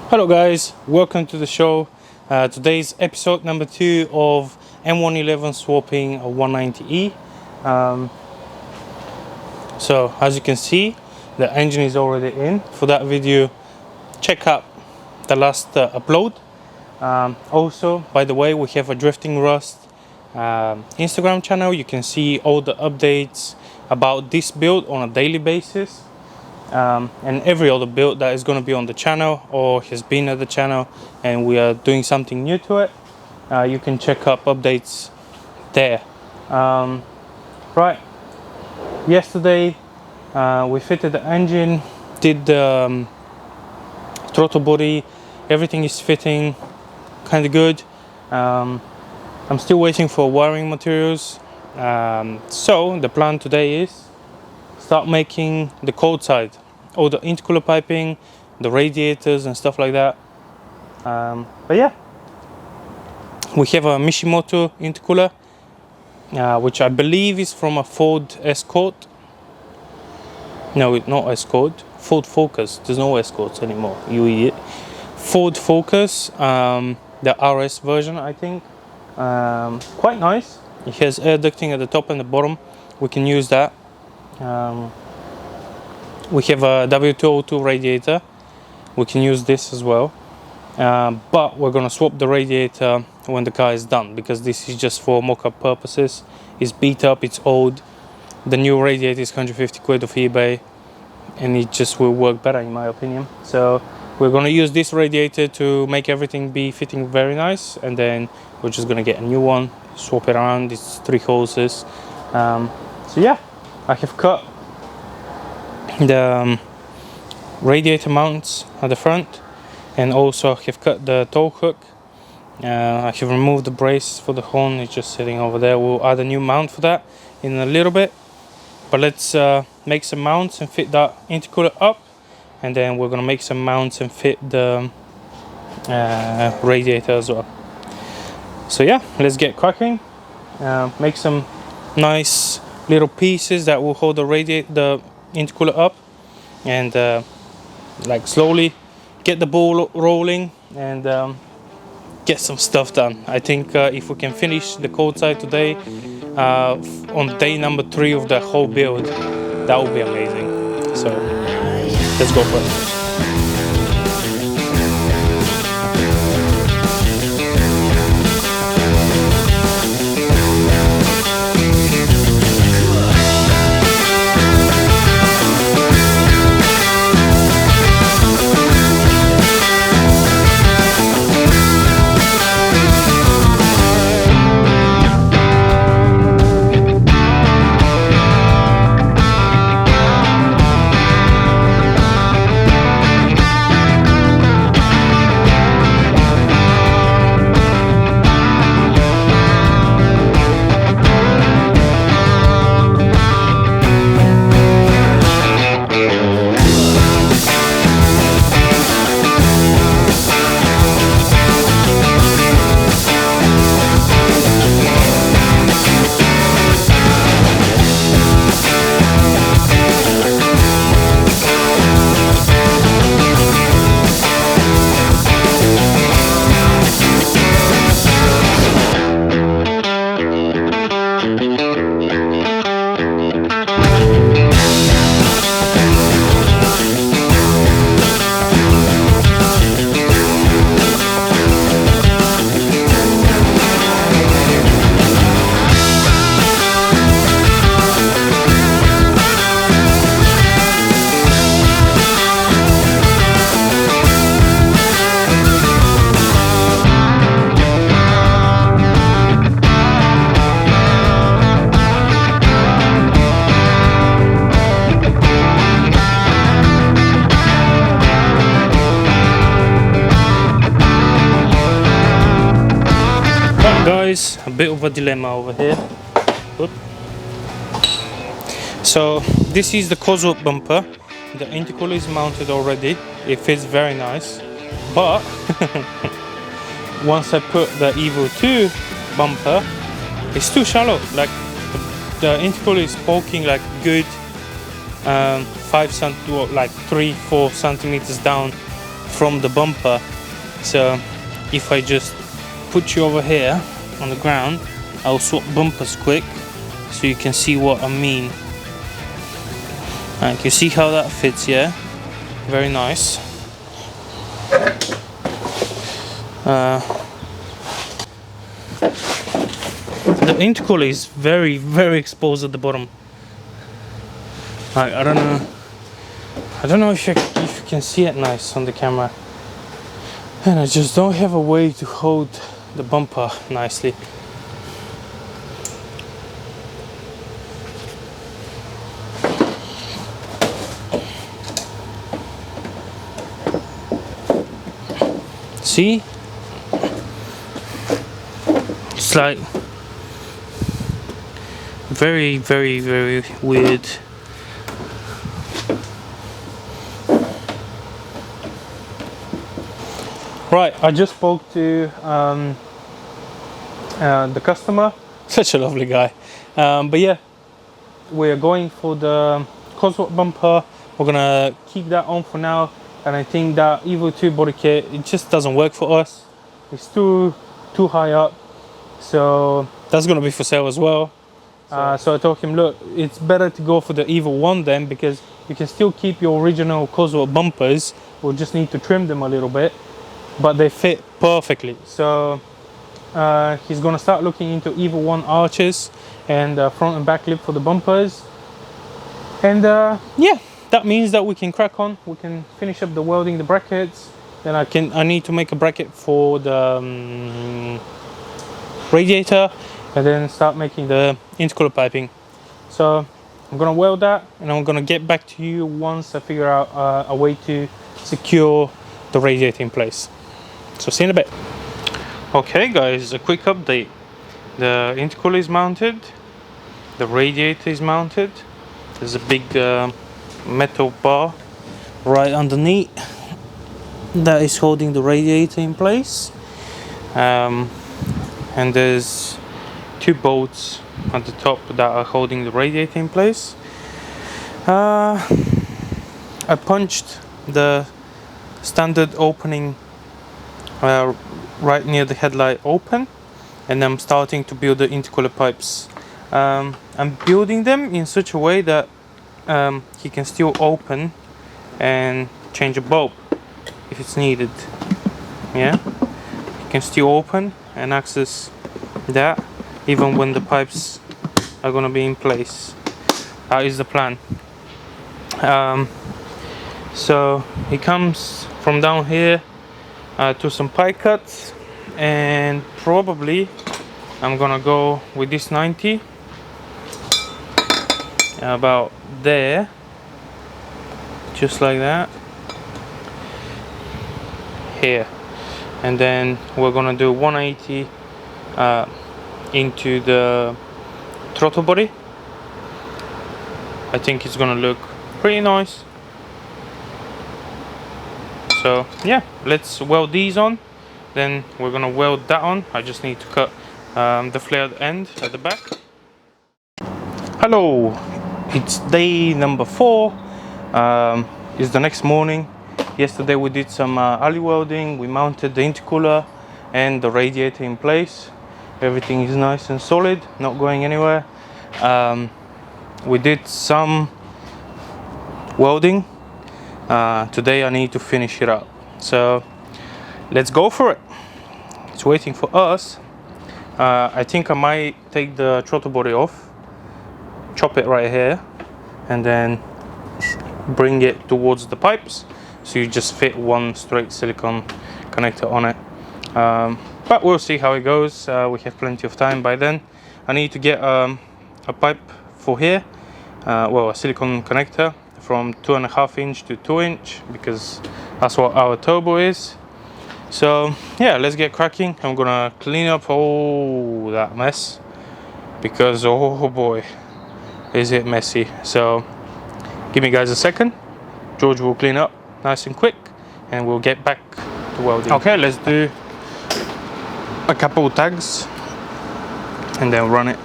Hello guys, welcome to the show. Today's episode number 2 of M111 swapping a 190E. So as you can see, the engine is already in. For that video, check out the last upload. Also, by the way, we have a Drifting Rust Instagram channel. You can see all the updates about this build on a daily basis. And every other build that is going to be on the channel or has been at the channel, and we are doing something new to it. You can check up updates there. Right, yesterday we fitted the engine, did the throttle body, everything is fitting kind of good. I'm still waiting for wiring materials, so the plan today is start making the cold side, all the intercooler piping, the radiators and stuff like that. But yeah, we have a Mishimoto intercooler, which I believe is from a Ford Escort. No, it's not Escort, Ford Focus. There's no Escorts anymore, you idiot. Ford Focus, the RS version, I think. Quite nice. It has air ducting at the top and the bottom. We can use that. We have a W202 radiator. We can use this as well, but we're gonna swap the radiator when the car is done, because this is just for mock-up purposes. It's beat up, it's old. The new radiator is 150 quid off eBay, and it just will work better in my opinion. So we're gonna use this radiator to make everything be fitting very nice, and then we're just gonna get a new one, swap it around. It's 3 hoses. So yeah, I have cut the radiator mounts at the front, and also I have cut the tow hook. I have removed the brace for the horn, it's just sitting over there. We'll add a new mount for that in a little bit, but let's make some mounts and fit that intercooler up, and then we're gonna make some mounts and fit the radiator as well. So yeah, let's get cracking. Make some nice little pieces that will hold the intercooler up, and like slowly get the ball rolling and get some stuff done. I think if we can finish the cold side today, on day number 3 of the whole build, that would be amazing. So let's go for it. Guys, a bit of a dilemma over here. Oop. So this is the Cosworth bumper. The intercooler is mounted already. It fits very nice, but once I put the Evo 2 bumper, it's too shallow. Like the intercooler is poking like good 3-4 centimeters down from the bumper. So if I just put you over here on the ground, I'll swap bumpers quick so you can see what I mean. And you see how that fits, yeah? Very nice. The intercooler is very, very exposed at the bottom. I don't know if you can see it nice on the camera. And I just don't have a way to hold the bumper nicely. See? It's like very, very, very weird. Right, I just spoke to the customer, such a lovely guy. But yeah, we're going for the Cosworth bumper. We're gonna keep that on for now, and I think that Evo 2 body kit, it just doesn't work for us. It's too high up, so that's gonna be for sale as well. So I told him, look, it's better to go for the Evo 1 then, because you can still keep your original Cosworth bumpers. We'll just need to trim them a little bit, but they fit perfectly. So he's gonna start looking into Evo 1 arches and front and back lip for the bumpers. And yeah, that means that we can crack on. We can finish up the welding the brackets. Then I need to make a bracket for the radiator, and then start making the intercooler piping. So I'm gonna weld that, and I'm gonna get back to you once I figure out a way to secure the radiator in place. So see you in a bit. Okay guys, a quick update. The intercooler is mounted, the radiator is mounted. There's a big metal bar right underneath that is holding the radiator in place, and there's 2 bolts at the top that are holding the radiator in place. I punched the standard opening right near the headlight open, and I'm starting to build the intercooler pipes. I'm building them in such a way that he can still open and change a bulb if it's needed. Yeah, he can still open and access that even when the pipes are gonna be in place. That is the plan. So he comes from down here to some pipe cuts, and probably I'm gonna go with this 90 about there, just like that here, and then we're gonna do 180 into the throttle body. I think it's gonna look pretty nice. So yeah, let's weld these on, then we're gonna weld that on. I just need to cut the flared end at the back. Hello, it's day number 4. It's the next morning. Yesterday we did some alley welding. We mounted the intercooler and the radiator in place. Everything is nice and solid, not going anywhere. We did some welding. Today I need to finish it up. So let's go for it. It's waiting for us. I think I might take the throttle body off, chop it right here, and then bring it towards the pipes, so you just fit one straight silicone connector on it. But we'll see how it goes. We have plenty of time by then. I need to get a pipe for here, well, a silicone connector from 2.5 inch to 2 inch, because that's what our turbo is. So yeah, let's get cracking. I'm gonna clean up all that mess, because oh boy, is it messy. So give me guys a second. George will clean up nice and quick, and we'll get back to welding. Okay, let's do a couple tags and then run it.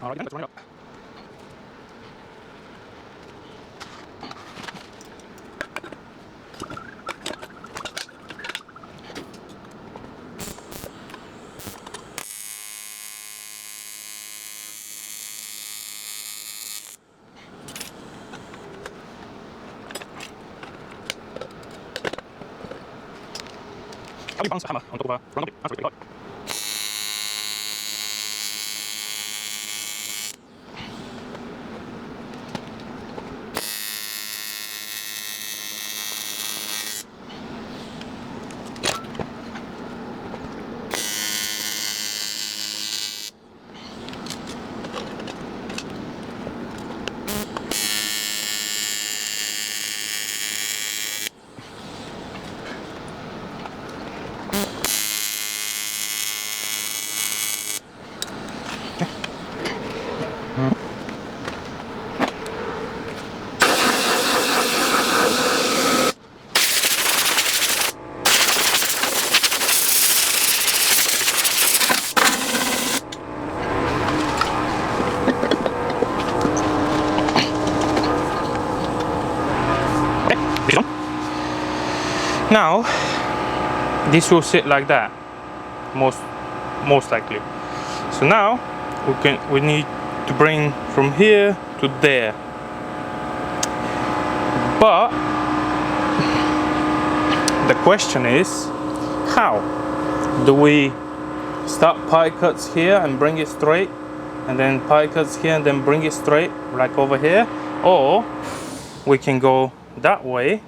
Alright, let's run it up. How do you bounce the hammer on top of a round object? That's really good. Now, this will sit like that, most likely. So now we need to bring from here to there. But the question is, how do we start pie cuts here and bring it straight, and then pie cuts here and then bring it straight, like over here, or we can go that way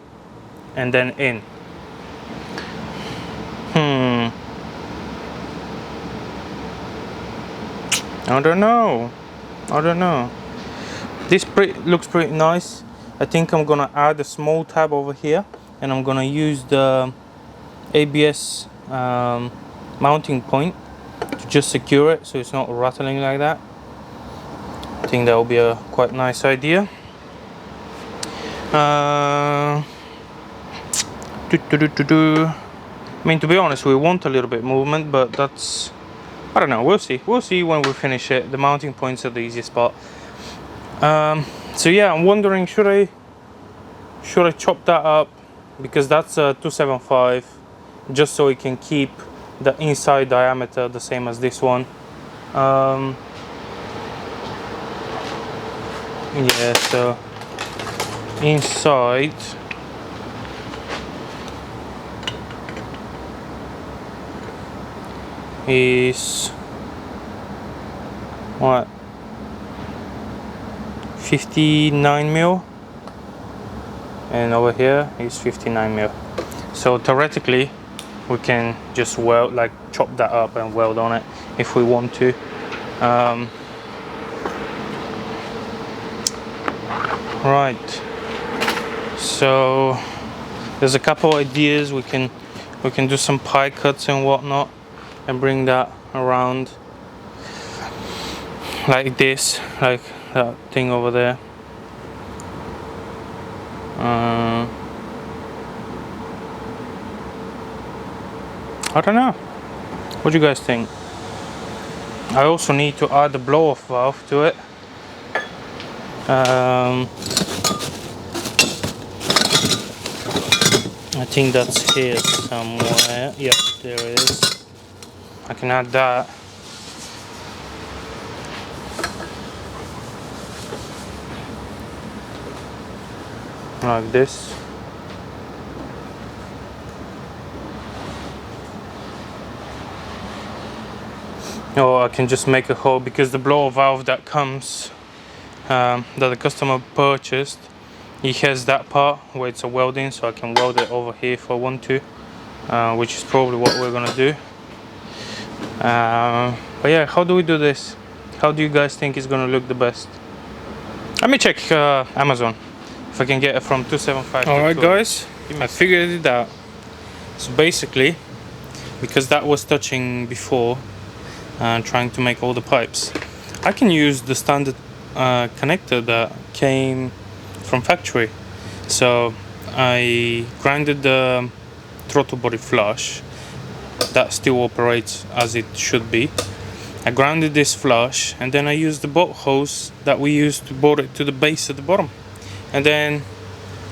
and then in. I don't know. This looks pretty nice. I think I'm gonna add a small tab over here, and I'm gonna use the ABS mounting point to just secure it so it's not rattling like that. I think that will be a quite nice idea. I mean, to be honest, we want a little bit movement, but that's, I don't know, we'll see when we finish it. The mounting points are the easiest part. So yeah, I'm wondering, should I chop that up, because that's a 275, just so it can keep the inside diameter the same as this one. Yeah, so inside is what, 59 mil, and over here is 59 mil. So theoretically we can just weld, like chop that up and weld on it if we want to. Right, so there's a couple ideas. We can do some pie cuts and whatnot and bring that around like this, like that thing over there. I don't know, what do you guys think? I also need to add the blow-off valve to it. I think that's here somewhere. Yep, there it is. I can add that. Like this. Or I can just make a hole, because the blower valve that comes, that the customer purchased, he has that part where it's a welding, so I can weld it over here if I want to, which is probably what we're gonna do. But yeah, how do we do this? How do you guys think it's gonna look the best? Let me check Amazon if I can get it from 275. Alright guys, I figured it out. So basically, because that was touching before, trying to make all the pipes, I can use the standard connector that came from factory. So I grinded the throttle body flush that still operates as it should be. I grounded this flush, and then I used the bolt hose that we used to bolt it to the base at the bottom, and then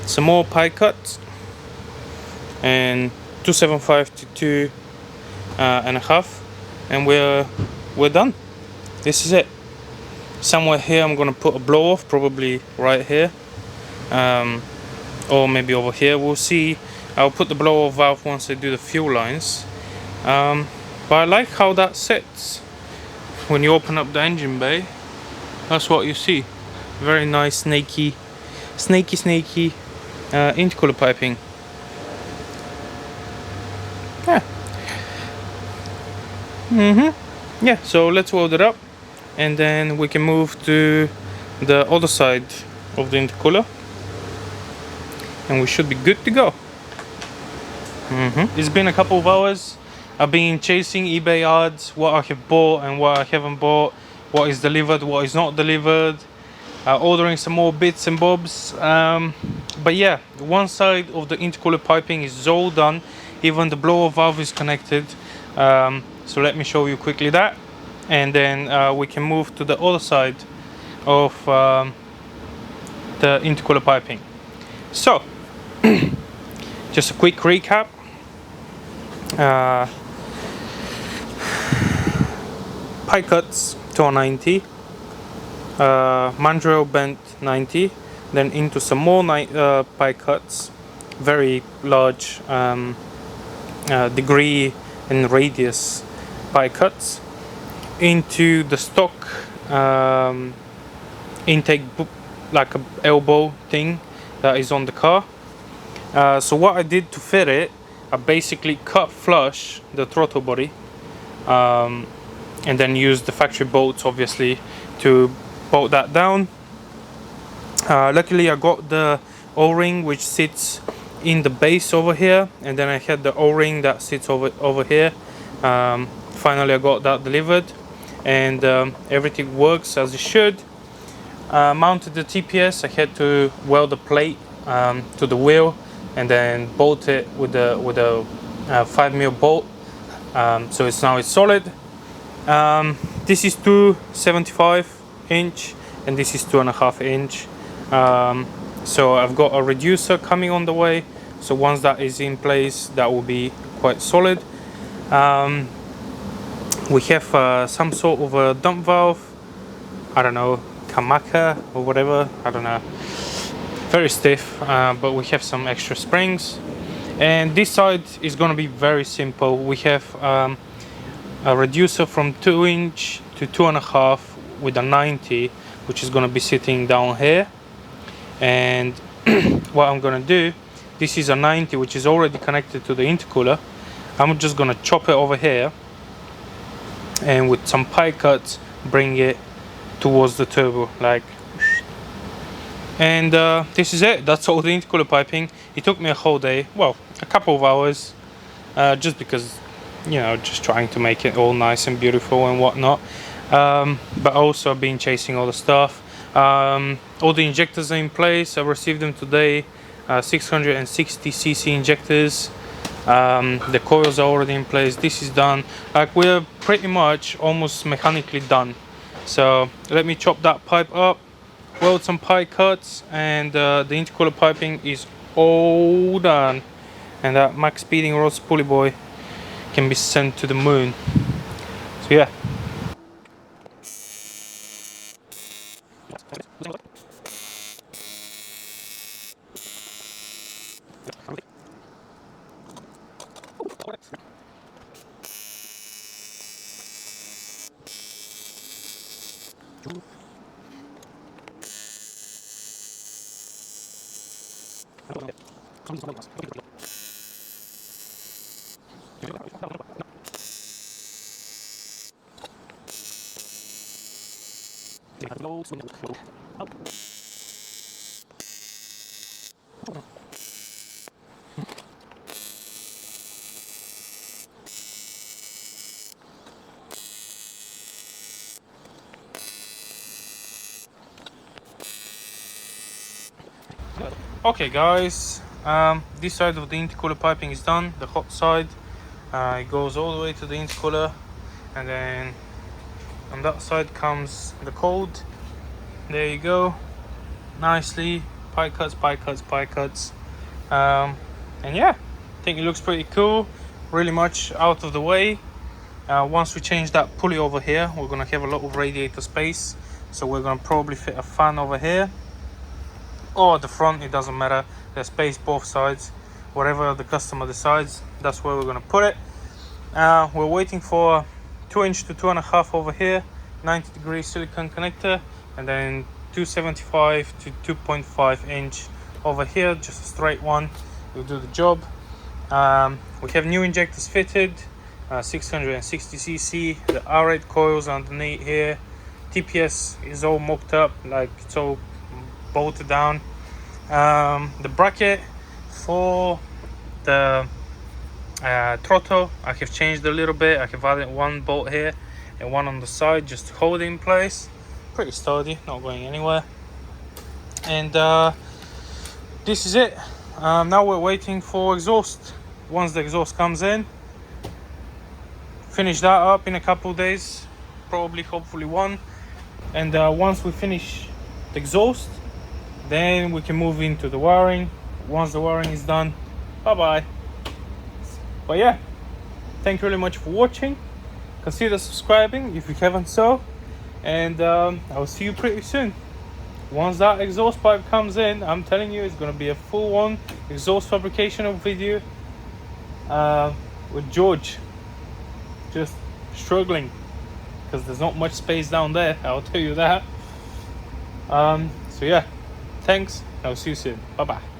some more pie cuts and 275 to 2.5, and we're done. This is it. Somewhere here I'm gonna put a blow off, probably right here, or maybe over here, we'll see. I'll put the blow off valve once I do the fuel lines, but I like how that sits. When you open up the engine bay, that's what you see. Very nice snaky intercooler piping. Yeah, so let's weld it up, and then we can move to the other side of the intercooler, and we should be good to go. It's been a couple of hours. I've been chasing eBay ads, what I have bought and what I haven't bought, what is delivered, what is not delivered, ordering some more bits and bobs. But yeah, one side of the intercooler piping is all done, even the blower valve is connected. So let me show you quickly that, and then we can move to the other side of the intercooler piping. So just a quick recap. Pie cuts 290, mandrel bent 90, then into some more pie cuts, very large degree and radius pie cuts, into the stock intake, like a elbow thing that is on the car. So what I did to fit it, I basically cut flush the throttle body, and then used the factory bolts obviously to bolt that down. Luckily I got the O-ring which sits in the base over here, and then I had the O-ring that sits over here. Finally I got that delivered, and everything works as it should. Mounted the TPS, I had to weld a plate to the wheel and then bolt it with a 5mm bolt, so it's solid. This is 2.75 inch and this is 2.5 inch. So I've got a reducer coming on the way, so once that is in place that will be quite solid. We have some sort of a dump valve, I don't know, Kamaka or whatever, I don't know, very stiff, but we have some extra springs. And this side is going to be very simple. We have a reducer from 2 inch to 2.5 with a 90, which is going to be sitting down here. And what I'm going to do, this is a 90 which is already connected to the intercooler. I'm just going to chop it over here and with some pie cuts bring it towards the turbo, like. And this is it. That's all the intercooler piping. It took me a whole day, well, a couple of hours, just because, you know, just trying to make it all nice and beautiful and whatnot. But also I've been chasing all the stuff. All the injectors are in place. I received them today, 660cc injectors. The coils are already in place. This is done. Like, we're pretty much almost mechanically done. So let me chop that pipe up, weld some pie cuts, and the intercooler piping is all done, and that max speeding rod spoolie boy can be sent to the moon. So yeah. Okay guys, this side of the intercooler piping is done, the hot side. It goes all the way to the intercooler, and then on that side comes the cold. There you go, nicely pipe cuts, and yeah, I think it looks pretty cool, really much out of the way. Once we change that pulley over here, we're gonna have a lot of radiator space, so we're gonna probably fit a fan over here or the front. It doesn't matter, there's space both sides. Whatever the customer decides, that's where we're gonna put it. We're waiting for 2" to 2.5" over here, 90-degree silicone connector, and then 275 to 2.5 inch over here, just a straight one will do the job. We have new injectors fitted, 660cc, the R8 coils underneath here. TPS is all mocked up, like it's all bolted down. The bracket for the throttle I have changed a little bit. I have added one bolt here and one on the side just to hold it in place. Pretty sturdy, not going anywhere. And this is it. Now we're waiting for exhaust. Once the exhaust comes in, finish that up in a couple of days, probably, hopefully one. And once we finish the exhaust, then we can move into the wiring. Once the wiring is done, bye bye. But yeah, thank you really much for watching. Consider subscribing if you haven't so, and I'll see you pretty soon. Once that exhaust pipe comes in, I'm telling you, it's gonna be a full-on exhaust fabrication of video with George just struggling because there's not much space down there, I'll tell you that. So yeah, thanks, I'll see you soon, bye bye.